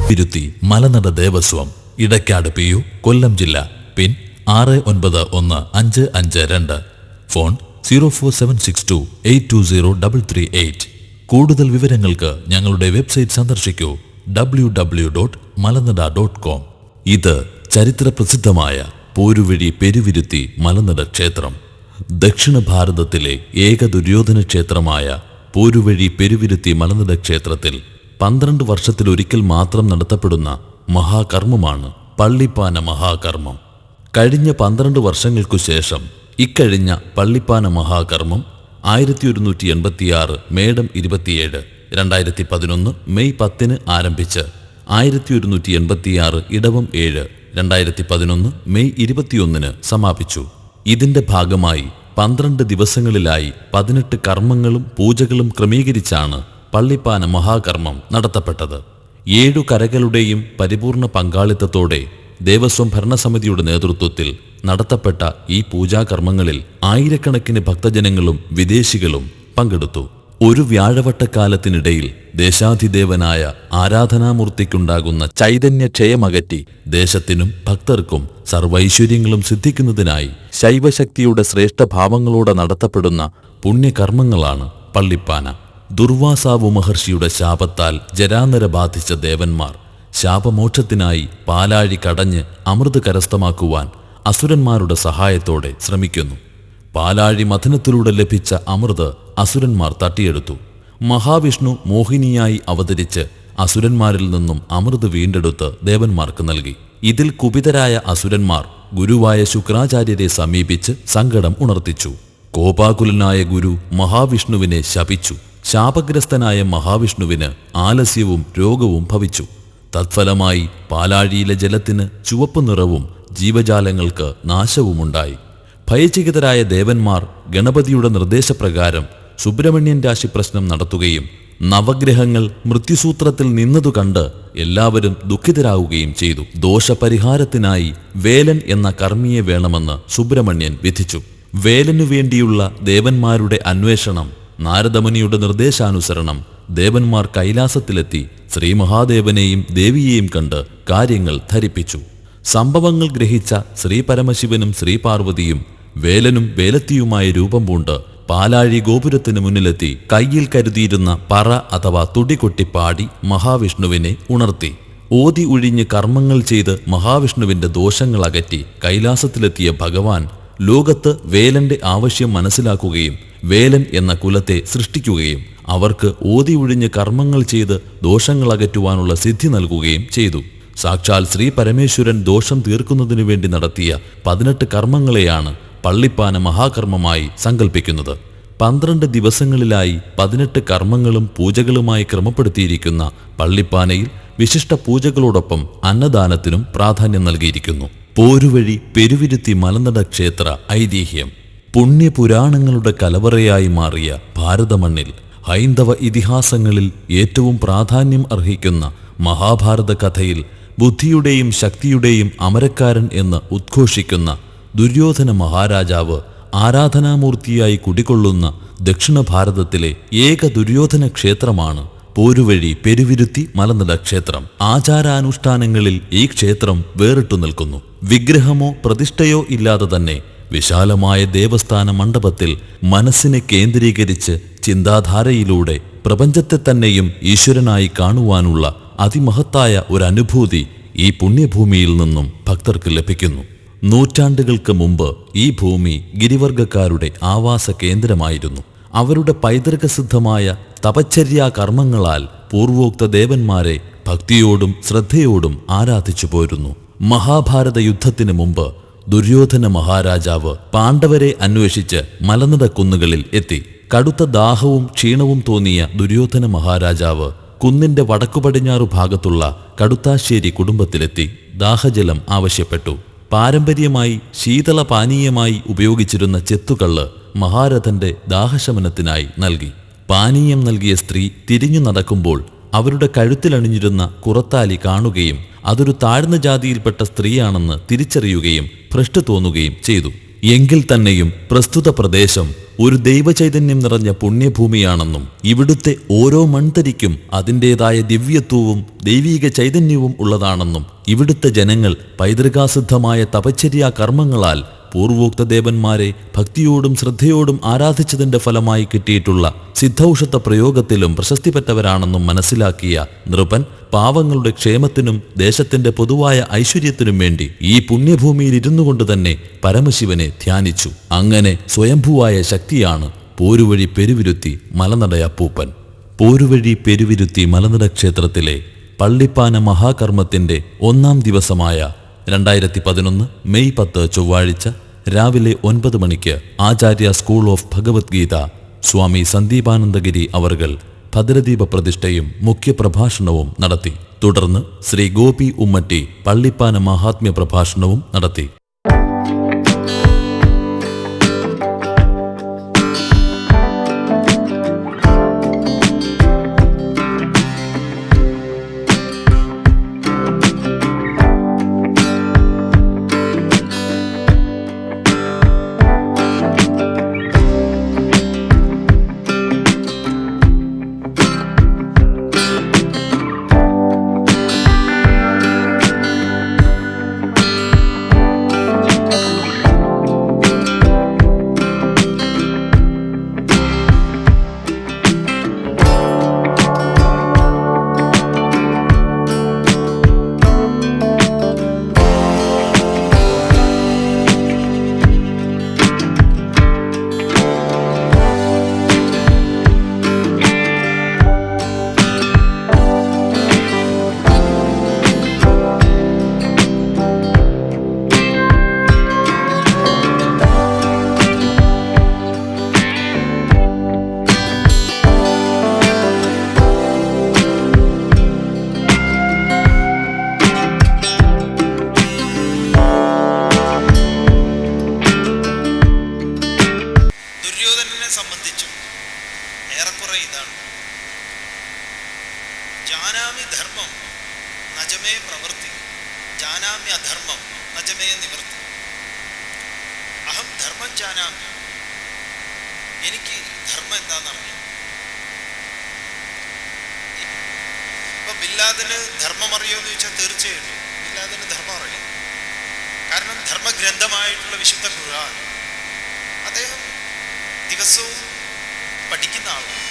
Peruviruthi Malanada Devaswom, Edakkad PU, കൊല്ലം ജില്ല. പിൻ 691552. Phone 04762820338. കൂടുതൽ വിവരങ്ങൾക്ക് ഞങ്ങളുടെ വെബ്സൈറ്റ് സന്ദർശിക്കൂ www.malanada.com. ഇത് ചരിത്രപ്രസിദ്ധമായ പോരുവഴി പെരുവിരുത്തി മലനട ക്ഷേത്രം. ദക്ഷിണ ഭാരതത്തിലെ ഏക ദുര്യോധന ക്ഷേത്രമായ പോരുവഴി പെരുവിരുത്തി മലനട ക്ഷേത്രത്തിൽ 12 വർഷത്തിലൊരിക്കൽ മാത്രം നടത്തപ്പെടുന്ന മഹാകർമ്മമാണ് പള്ളിപ്പാന മഹാകർമ്മം. കഴിഞ്ഞ 12 വർഷങ്ങൾക്കു ശേഷം ഇക്കഴിഞ്ഞ പള്ളിപ്പാന മഹാകർമ്മം 1186 മേടം 27, 2011 മെയ് 10 ആരംഭിച്ച് 1186 ഇടവം 7, 2011 മെയ് 21 സമാപിച്ചു. ഇതിന്റെ ഭാഗമായി 12 ദിവസങ്ങളിലായി 18 കർമ്മങ്ങളും പൂജകളും ക്രമീകരിച്ചാണ് പള്ളിപ്പാന മഹാകർമ്മം നടത്തപ്പെട്ടത്. 7 കരകളുടെയും പരിപൂർണ പങ്കാളിത്തത്തോടെ ദേവസ്വം ഭരണസമിതിയുടെ നേതൃത്വത്തിൽ നടത്തപ്പെട്ട ഈ പൂജാകർമ്മങ്ങളിൽ ആയിരക്കണക്കിന് ഭക്തജനങ്ങളും വിദേശികളും പങ്കെടുത്തു. ഒരു വ്യാഴവട്ടക്കാലത്തിനിടയിൽ ദേശാധിദേവനായ ആരാധനാമൂർത്തിക്കുണ്ടാകുന്ന ചൈതന്യക്ഷയമകറ്റി ദേശത്തിനും ഭക്തർക്കും സർവൈശ്വര്യങ്ങളും സിദ്ധിക്കുന്നതിനായി ശൈവശക്തിയുടെ ശ്രേഷ്ഠഭാവങ്ങളോടെ നടത്തപ്പെടുന്ന പുണ്യകർമ്മങ്ങളാണ് പള്ളിപ്പാന. ദുർവാസാവു മഹർഷിയുടെ ശാപത്താൽ ജരാനര ബാധിച്ച ദേവന്മാർ ശാപമോക്ഷത്തിനായി പാലാഴി കടഞ്ഞ് അമൃത് കരസ്ഥമാക്കുവാൻ അസുരന്മാരുടെ സഹായത്തോടെ ശ്രമിക്കുന്നു. പാലാഴി മഥനത്തിലൂടെ ലഭിച്ച അമൃത് അസുരന്മാർ തട്ടിയെടുത്തു. മഹാവിഷ്ണു മോഹിനിയായി അവതരിച്ച് അസുരന്മാരിൽ നിന്നും അമൃത് വീണ്ടെടുത്ത് ദേവന്മാർക്ക് നൽകി. ഇതിൽ കുപിതരായ അസുരന്മാർ ഗുരുവായ ശുക്രാചാര്യരെ സമീപിച്ച് സങ്കടം ഉണർത്തിച്ചു. കോപാകുലനായ ഗുരു മഹാവിഷ്ണുവിനെ ശപിച്ചു. ശാപഗ്രസ്തനായ മഹാവിഷ്ണുവിന് ആലസ്യവും രോഗവും ഭവിച്ചു. തത്ഫലമായി പാലാഴിയിലെ ജലത്തിന് ചുവപ്പ് നിറവും ജീവജാലങ്ങൾക്ക് നാശവുമുണ്ടായി. ഭയചകിതരായ ദേവന്മാർ ഗണപതിയുടെ നിർദ്ദേശപ്രകാരം സുബ്രഹ്മണ്യൻ രാശി പ്രശ്നം നടത്തുകയും നവഗ്രഹങ്ങൾ മൃത്യുസൂത്രത്തിൽ നിന്നതു കണ്ട് എല്ലാവരും ദുഃഖിതരാവുകയും ചെയ്തു. ദോഷപരിഹാരത്തിനായി വേലൻ എന്ന കർമ്മിയെ വേണമെന്ന് സുബ്രഹ്മണ്യൻ വിധിച്ചു. വേലനു വേണ്ടിയുള്ള ദേവന്മാരുടെ അന്വേഷണം നാരദമുനിയുടെ നിർദ്ദേശാനുസരണം ദേവന്മാർ കൈലാസത്തിലെത്തി ശ്രീ മഹാദേവനെയും ദേവിയെയും കണ്ട് കാര്യങ്ങൾ ധരിപ്പിച്ചു. സംഭവങ്ങൾ ഗ്രഹിച്ച ശ്രീ പരമശിവനും ശ്രീ പാർവതിയും വേലനും വേലത്തിയുമായ രൂപം പൂണ്ട് പാലാഴി ഗോപുരത്തിന് മുന്നിലെത്തി കയ്യിൽ കരുതിയിരുന്ന പറ അഥവാ തുടികൊട്ടിപ്പാടി മഹാവിഷ്ണുവിനെ ഉണർത്തി. ഓതി ഒഴിഞ്ഞ് കർമ്മങ്ങൾ ചെയ്ത് മഹാവിഷ്ണുവിന്റെ ദോഷങ്ങൾ അകറ്റി കൈലാസത്തിലെത്തിയ ഭഗവാൻ ലോകത്ത് വേലന്റെ ആവശ്യം മനസ്സിലാക്കുകയും വേലൻ എന്ന കുലത്തെ സൃഷ്ടിക്കുകയും അവർക്ക് ഓതി ഒഴിഞ്ഞ് കർമ്മങ്ങൾ ചെയ്ത് ദോഷങ്ങൾ അകറ്റുവാനുള്ള സിദ്ധി നൽകുകയും ചെയ്തു. സാക്ഷാൽ ശ്രീ പരമേശ്വരൻ ദോഷം തീർക്കുന്നതിനു വേണ്ടി നടത്തിയ 18 കർമ്മങ്ങളെയാണ് പള്ളിപ്പാന മഹാകർമ്മമായി സങ്കല്പിക്കുന്നത്. 12 ദിവസങ്ങളിലായി 18 കർമ്മങ്ങളും പൂജകളുമായി ക്രമപ്പെടുത്തിയിരിക്കുന്ന പള്ളിപ്പാനയിൽ വിശിഷ്ട പൂജകളോടൊപ്പം അന്നദാനത്തിനും പ്രാധാന്യം നൽകിയിരിക്കുന്നു. പോരുവഴി പെരുവിരുത്തി മലനട ക്ഷേത്ര ഐതിഹ്യം. പുണ്യപുരാണങ്ങളുടെ കലവറയായി മാറിയ ഭാരതമണ്ണിൽ ഹൈന്ദവ ഇതിഹാസങ്ങളിൽ ഏറ്റവും പ്രാധാന്യം അർഹിക്കുന്ന മഹാഭാരത കഥയിൽ ബുദ്ധിയുടെയും ശക്തിയുടെയും അമരക്കാരൻ എന്ന് ഉദ്ഘോഷിക്കുന്ന ദുര്യോധന മഹാരാജാവ് ആരാധനാമൂർത്തിയായി കുടികൊള്ളുന്ന ദക്ഷിണ ഭാരതത്തിലെ ഏക ദുര്യോധന ക്ഷേത്രമാണ് പോരുവഴി പെരുവിരുത്തി മലനട ക്ഷേത്രം. ആചാരാനുഷ്ഠാനങ്ങളിൽ ഈ ക്ഷേത്രം വേറിട്ടു നിൽക്കുന്നു. വിഗ്രഹമോ പ്രതിഷ്ഠയോ ഇല്ലാതെ തന്നെ വിശാലമായ ദേവസ്ഥാന മണ്ഡപത്തിൽ മനസ്സിനെ കേന്ദ്രീകരിച്ച് ചിന്താധാരയിലൂടെ പ്രപഞ്ചത്തെ തന്നെയും ഈശ്വരനായി കാണുവാനുള്ള അതിമഹത്തായ ഒരനുഭൂതി ഈ പുണ്യഭൂമിയിൽ നിന്നും ഭക്തർക്ക് ലഭിക്കുന്നു. നൂറ്റാണ്ടുകൾക്ക് മുമ്പ് ഈ ഭൂമി ഗിരിവർഗക്കാരുടെ ആവാസ കേന്ദ്രമായിരുന്നു. അവരുടെ പൈതൃകസിദ്ധമായ തപശ്ചര്യാ കർമ്മങ്ങളാൽ പൂർവോക്ത ദേവന്മാരെ ഭക്തിയോടും ശ്രദ്ധയോടും ആരാധിച്ചു പോരുന്നു. മഹാഭാരത യുദ്ധത്തിന് മുമ്പ് ദുര്യോധന മഹാരാജാവ് പാണ്ഡവരെ അന്വേഷിച്ച് മലനട കുന്നുകളിൽ എത്തി. കടുത്ത ദാഹവും ക്ഷീണവും തോന്നിയ ദുര്യോധന മഹാരാജാവ് കുന്നിന്റെ വടക്കുപടിഞ്ഞാറു ഭാഗത്തുള്ള കടുത്താശ്ശേരി കുടുംബത്തിലെത്തി ദാഹജലം ആവശ്യപ്പെട്ടു. പാരമ്പര്യമായി ശീതള പാനീയമായി ഉപയോഗിച്ചിരുന്ന ചെത്തുകള്ള് മഹാരഥന്റെ ദാഹശമനത്തിനായി നൽകി. പാനീയം നൽകിയ സ്ത്രീ തിരിഞ്ഞു നടക്കുമ്പോൾ അവരുടെ കഴുത്തിലണിഞ്ഞിരുന്ന കുറത്താലി കാണുകയും അതൊരു താഴ്ന്ന ജാതിയിൽപ്പെട്ട സ്ത്രീയാണെന്ന് തിരിച്ചറിയുകയും ഭ്രഷ്ട് തോന്നുകയും ചെയ്തു. എങ്കിൽ തന്നെയും പ്രസ്തുത പ്രദേശം ഒരു ദൈവചൈതന്യം നിറഞ്ഞ പുണ്യഭൂമിയാണെന്നും ഇവിടുത്തെ ഓരോ മൺതരിക്കും അതിൻ്റെതായ ദിവ്യത്വവും ദൈവീക ചൈതന്യവും ഉള്ളതാണെന്നും ഇവിടുത്തെ ജനങ്ങൾ പൈതൃകാസിദ്ധമായ തപശ്ചര്യാ കർമ്മങ്ങളാൽ പൂർവോക്ത ദേവന്മാരെ ഭക്തിയോടും ശ്രദ്ധയോടും ആരാധിച്ചതിന്റെ ഫലമായി കിട്ടിയിട്ടുള്ള സിദ്ധൌഷധ പ്രയോഗത്തിലും പ്രശസ്തിപെറ്റവരാണെന്നും മനസ്സിലാക്കിയ നൃപൻ പാവങ്ങളുടെ ക്ഷേമത്തിനും ദേശത്തിന്റെ പൊതുവായ ഐശ്വര്യത്തിനും വേണ്ടി ഈ പുണ്യഭൂമിയിൽ ഇരുന്നു കൊണ്ട് തന്നെ പരമശിവനെ ധ്യാനിച്ചു. അങ്ങനെ സ്വയംഭൂവായ ശക്തിയാണ് പോരുവഴി പെരുവിരുത്തി മലനടയപ്പൂപ്പൻ. പോരുവഴി പെരുവിരുത്തി മലനട ക്ഷേത്രത്തിലെ പള്ളിപ്പാന മഹാകർമ്മത്തിന്റെ 1-ാം ദിവസമായ 2011 മെയ് 10 ചൊവ്വാഴ്ച രാവിലെ 9 മണിക്ക് ആചാര്യ സ്കൂൾ ഓഫ് ഭഗവത്ഗീത സ്വാമി സന്ദീപാനന്ദഗിരി അവർകൾ ഭദ്രദീപ പ്രതിഷ്ഠയും മുഖ്യപ്രഭാഷണവും നടത്തി. തുടർന്ന് ശ്രീ ഗോപി ഉമ്മറ്റി പള്ളിപ്പാന മഹാത്മ്യ പ്രഭാഷണവും നടത്തി. സംബന്ധിച്ചും ഏറെക്കുറെ ഇതാണ്: ജാനാമി ധർമ്മം നജമേ പ്രവൃത്തി, ജാനാമി അധർമ്മം നജമേ നിവൃത്തി. അഹം ധർമ്മം ജാനാമി, എനിക്ക് ധർമ്മം എന്താണെന്നറിയാം. ഇപ്പൊ ബില്ലാദിന് ധർമ്മം അറിയുമെന്ന് ചോദിച്ചാൽ തീർച്ചയായിട്ടും ബില്ലാദിന് ധർമ്മം അറിയാം. കാരണം ധർമ്മഗ്രന്ഥമായിട്ടുള്ള വിശുദ്ധ ഖുർആൻ അദ്ദേഹം ദിവസവും പഠിക്കുന്ന ആളാണ്.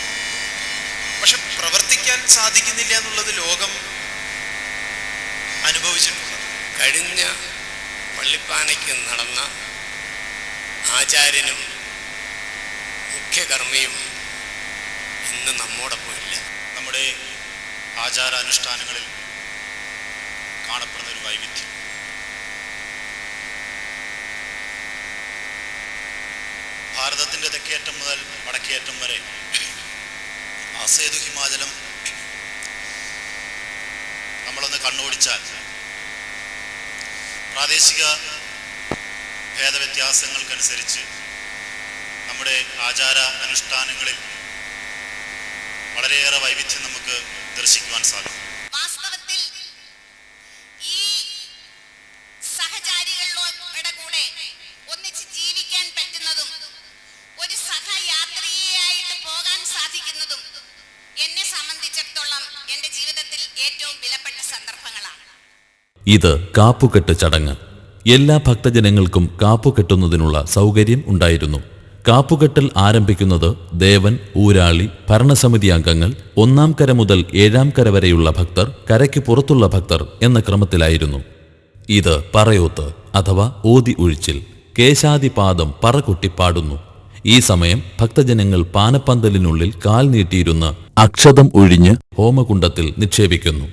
പക്ഷെ പ്രവർത്തിക്കാൻ സാധിക്കുന്നില്ല എന്നുള്ളത് ലോകം അനുഭവിച്ചിട്ടുണ്ട്. കഴിഞ്ഞ പള്ളിപ്പാനയ്ക്ക് നടന്ന ആചാര്യനും മുഖ്യകർമ്മിയും ഇന്ന് നമ്മോടൊപ്പം ഇല്ല. നമ്മുടെ ആചാരാനുഷ്ഠാനങ്ങളിൽ കാണപ്പെടുന്ന ഒരു വൈവിധ്യം, ഭാരതത്തിൻ്റെ തെക്കേയറ്റം മുതൽ വടക്കേയറ്റം വരെ ആസേതു ഹിമാചലം നമ്മളൊന്ന് കണ്ണോടിച്ചാൽ പ്രാദേശിക ഭേദവ്യത്യാസങ്ങൾക്കനുസരിച്ച് നമ്മുടെ ആചാര അനുഷ്ഠാനങ്ങളിൽ വളരെയേറെ വൈവിധ്യം നമുക്ക് ദർശിക്കുവാൻ സാധിക്കും. വാസ്തവത്തിൽ ഈ സഹചാരികളുടെ കൂടെ ഒന്നിച്ച് ജീവിക്കാൻ പറ്റുന്നതും ഒരു സഹയാത്രികയായിട്ട് പോകാൻ സാധിക്കുന്നതും എന്നെ സംബന്ധിച്ചിടത്തോളം എൻ്റെ ജീവിതത്തിൽ ഏറ്റവും വിലപ്പെട്ട സന്ദർഭങ്ങളാണ്. ഇത് കാപ്പുകെട്ട് ചടങ്ങ്. എല്ലാ ഭക്തജനങ്ങൾക്കും കാപ്പുകെട്ടുന്നതിനുള്ള സൗകര്യം ഉണ്ടായിരുന്നു. കാപ്പുകെട്ടൽ ആരംഭിക്കുന്നത് ദേവൻ, ഊരാളി, ഭരണസമിതി അംഗങ്ങൾ, 1-ാം കര മുതൽ 7-ാം കര വരെയുള്ള ഭക്തർ, കരയ്ക്ക് പുറത്തുള്ള ഭക്തർ എന്ന ക്രമത്തിലായിരുന്നു. ഇത് പറയോത്ത് അഥവാ ഓതി ഒഴിച്ചിൽ. കേശാദിപാദം പറകൊട്ടി പാടുന്നു. ഈ സമയം ഭക്തജനങ്ങൾ പാനപ്പന്തലിനുള്ളിൽ കാൽ നീട്ടിയിരുന്ന് അക്ഷതം ഒഴിഞ്ഞ് ഹോമകുണ്ടത്തിൽ നിക്ഷേപിക്കുന്നു.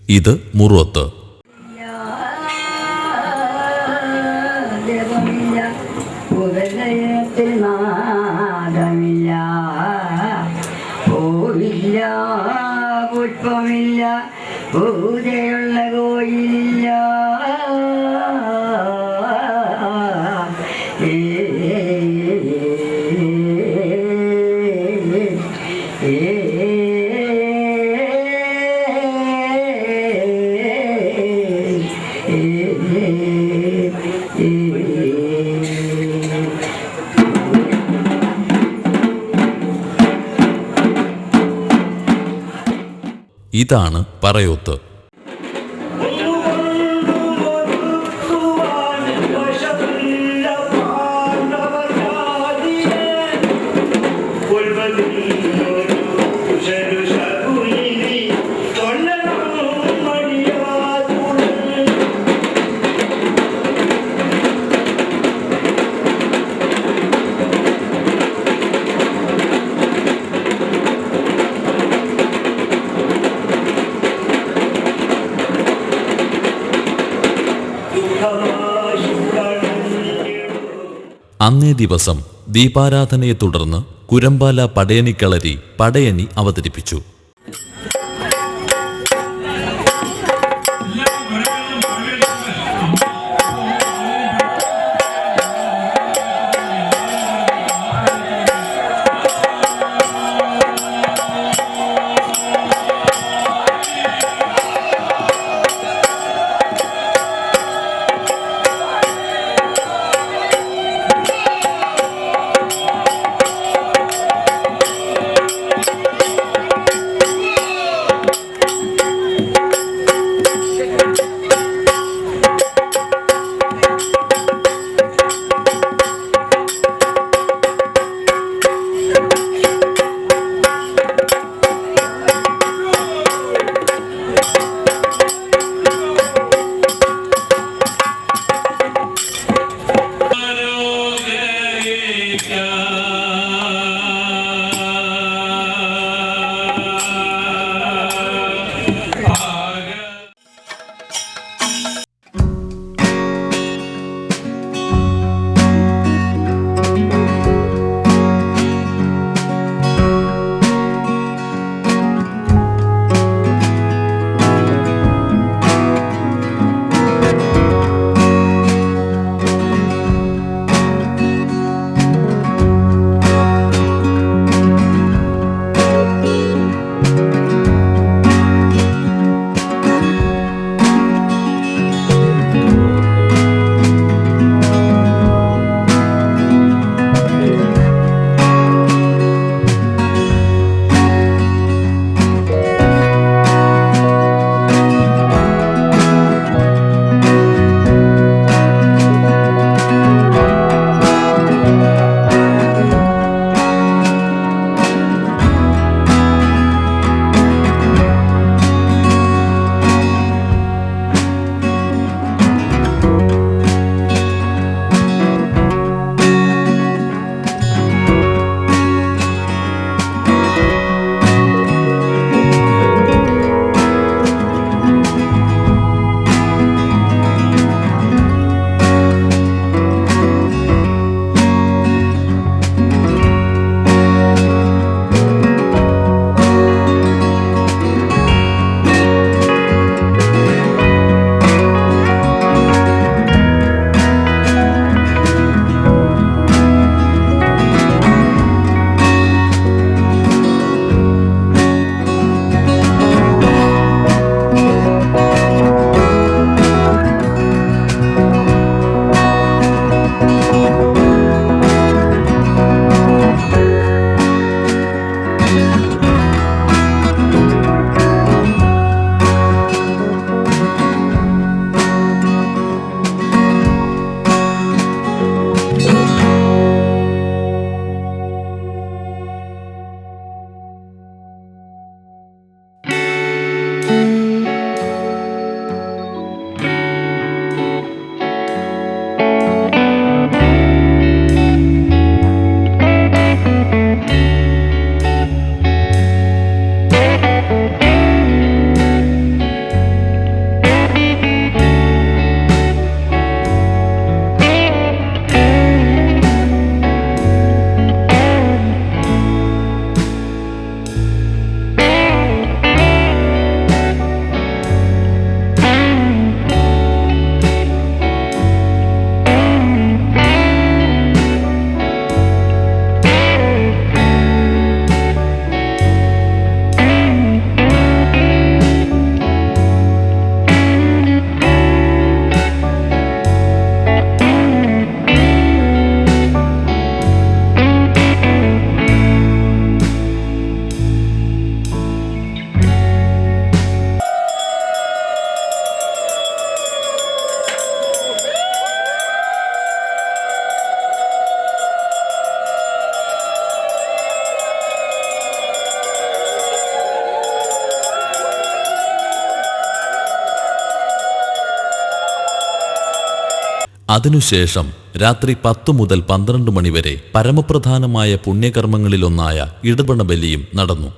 ഇത് മുറുവത്ത്. പൂവില്ല, പുഷ്പമില്ല, പൂജയുള്ള കോയിലില്ല. ഇതാണ് പറയോത്ത്. അന്നേ ദിവസം ദീപാരാധനയെ തുടർന്ന് കുരമ്പാല പടയണിക്കളരി പടയണി അവതരിപ്പിച്ചു. അതിനുശേഷം രാത്രി 10 മുതൽ 12 മണിവരെ പരമപ്രധാനമായ പുണ്യകർമ്മങ്ങളിലൊന്നായ ഇടപണ ബലിയും നടന്നു.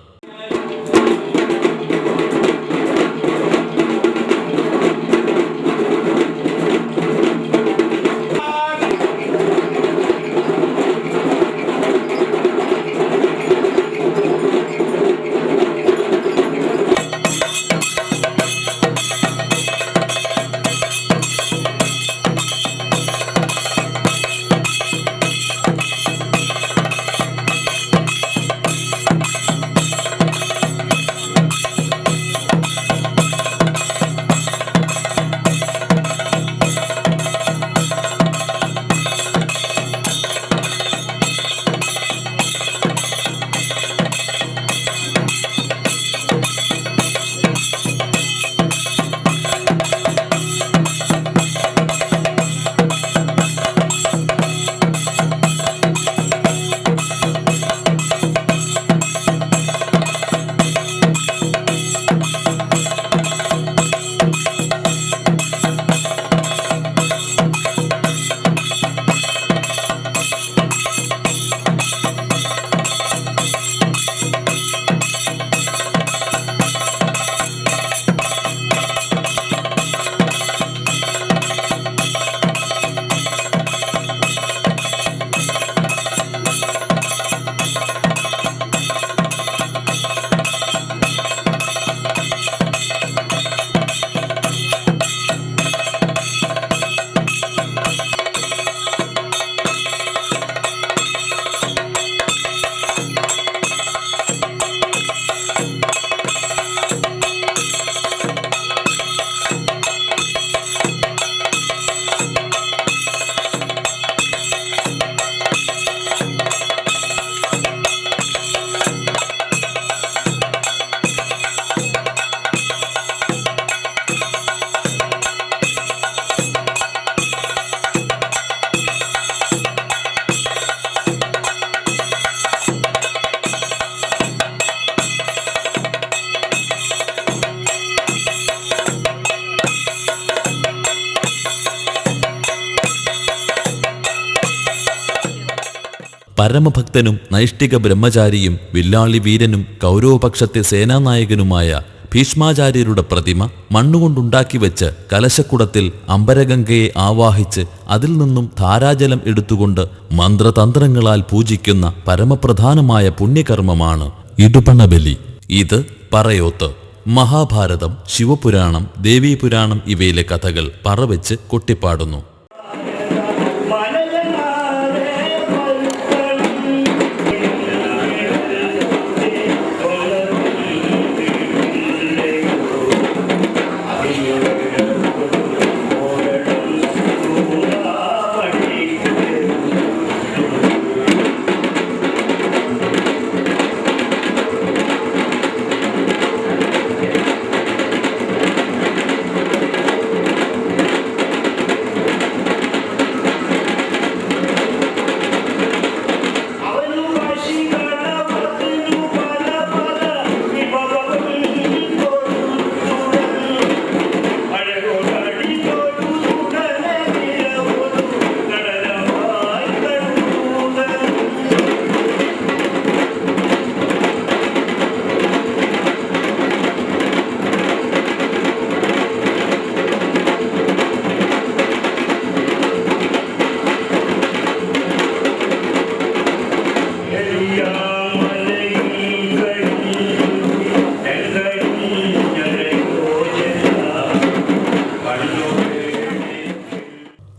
പരമഭക്തനും നൈഷ്ഠിക ബ്രഹ്മചാരിയും വില്ലാളി വീരനും കൗരവപക്ഷത്തെ സേനാനായകനുമായ ഭീഷ്മാചാര്യരുടെ പ്രതിമ മണ്ണുകൊണ്ടുണ്ടാക്കി വെച്ച് കലശക്കുടത്തിൽ അംബരഗംഗയെ ആവാഹിച്ച് അതിൽ നിന്നും ധാരാജലം എടുത്തുകൊണ്ട് മന്ത്രതന്ത്രങ്ങളാൽ പൂജിക്കുന്ന പരമപ്രധാനമായ പുണ്യകർമ്മമാണ് ഇടുപണബലി. ഇത് പറയോത്ത്, മഹാഭാരതം, ശിവപുരാണം, ദേവീപുരാണം ഇവയിലെ കഥകൾ പറവെച്ച് കൊട്ടിപ്പാടുന്നു.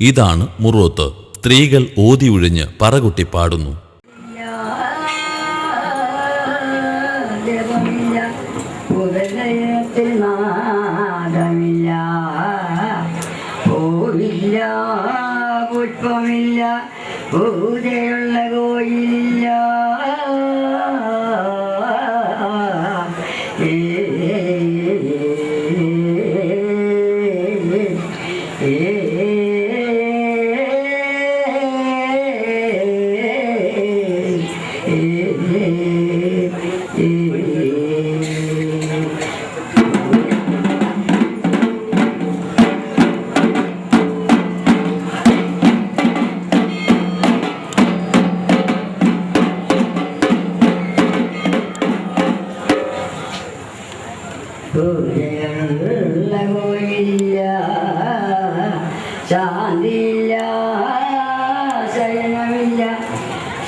ഇതാണ് മുറോത്ത്. സ്ത്രീകൾ ഓതി ഒഴിഞ്ഞ് പറകൊട്ടി പാടുന്നു. പുഷ്പമില്ല, പൂജയുള്ള കോയിലില്ല.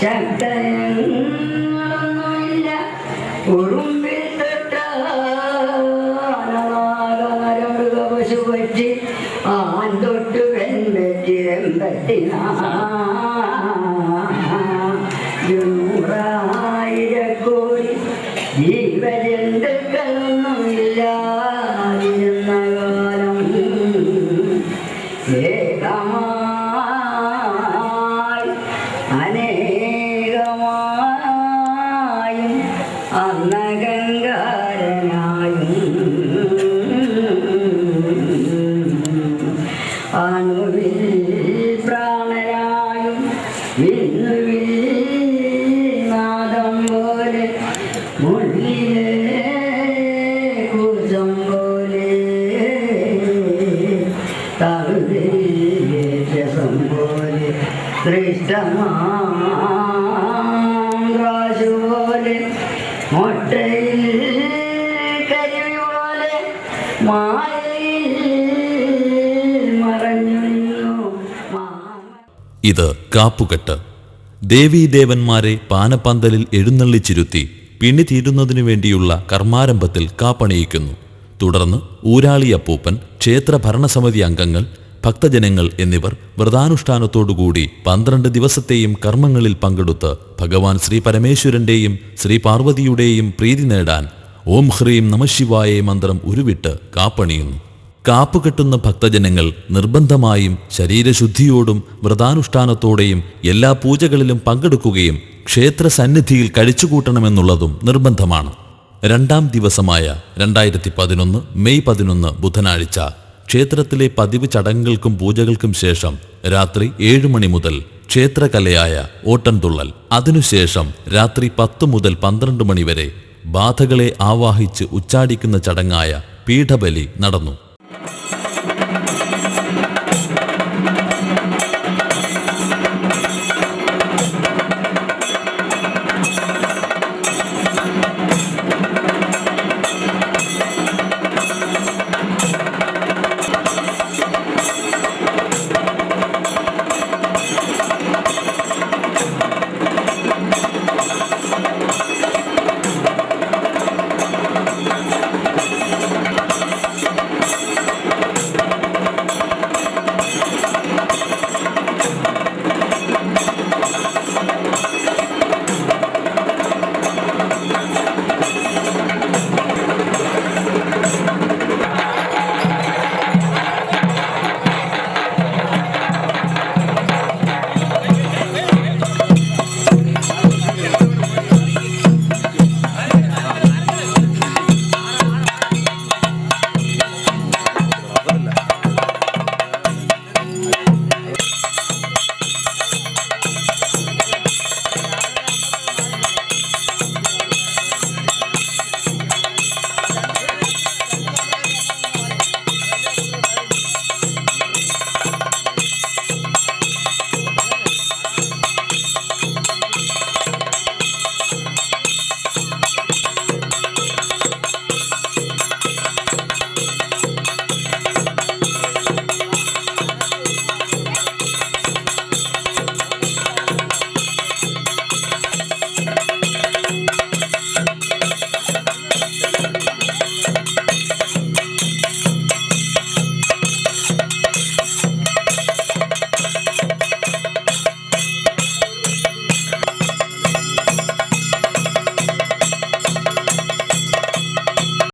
ശബ്ദങ്ങളൊന്നുമില്ല. ഉറുമ്പിൽ തൊട്ടാനമാകാരം പശു പറ്റി ആൻ തൊട്ടു വെമ്പറ്റി നൂറായിരക്കോടി ജീവജന്തുക്കളൊന്നുമില്ല ഇരുന്ന കാലം ഏകമായി അനേകമായും അന്നഗംഗാരനായും അണുവിൽ പ്രാണനായും വിന്നുവിൽ നാദം പോലെ മുള്ളിലെ കുജം പോലെ തറുതേജസം പോലെ ദൃഷ്ടമാശു പോലെ മൊട്ടയിൽ കരിമി പോലെ മായയിൽ മറഞ്ഞു നിന്നു ഇത് കാപ്പുകെട്ട്. ദേവീദേവന്മാരെ പാനപ്പന്തലിൽ എഴുന്നള്ളിച്ചിരുത്തി പിണി തീരുന്നതിനു വേണ്ടിയുള്ള കർമാരംഭത്തിൽ കാപ്പണിയിക്കുന്നു. തുടർന്ന് ഊരാളിയപ്പൂപ്പൻ, ക്ഷേത്ര ഭരണസമിതി അംഗങ്ങൾ, ഭക്തജനങ്ങൾ എന്നിവർ വ്രതാനുഷ്ഠാനത്തോടുകൂടി 12 ദിവസത്തെയും കർമ്മങ്ങളിൽ പങ്കെടുത്ത് ഭഗവാൻ ശ്രീ പരമേശ്വരന്റെയും ശ്രീ പാർവതിയുടെയും പ്രീതി നേടാൻ ഓം ഹ്രീം നമഃശിവായ മന്ത്രം ഉരുവിട്ട് കാപ്പണിയുന്നു. കാപ്പുകെട്ടുന്ന ഭക്തജനങ്ങൾ നിർബന്ധമായും ശരീരശുദ്ധിയോടും വ്രതാനുഷ്ഠാനത്തോടെയും എല്ലാ പൂജകളിലും പങ്കെടുക്കുകയും ക്ഷേത്ര സന്നിധിയിൽ കഴിച്ചുകൂട്ടണമെന്നുള്ളതും നിർബന്ധമാണ്. 2ാം ദിവസമായ 2011 മെയ് 11 ബുധനാഴ്ച ക്ഷേത്രത്തിലെ പതിവ് ചടങ്ങുകൾക്കും പൂജകൾക്കും ശേഷം രാത്രി 7 മണി മുതൽ ക്ഷേത്രകലയായ ഓട്ടൻതുള്ളൽ, അതിനുശേഷം രാത്രി 10 മുതൽ 12 മണി വരെ ബാധകളെ ആവാഹിച്ച് ഉച്ചാടിക്കുന്ന ചടങ്ങായ പീഠബലി നടന്നു.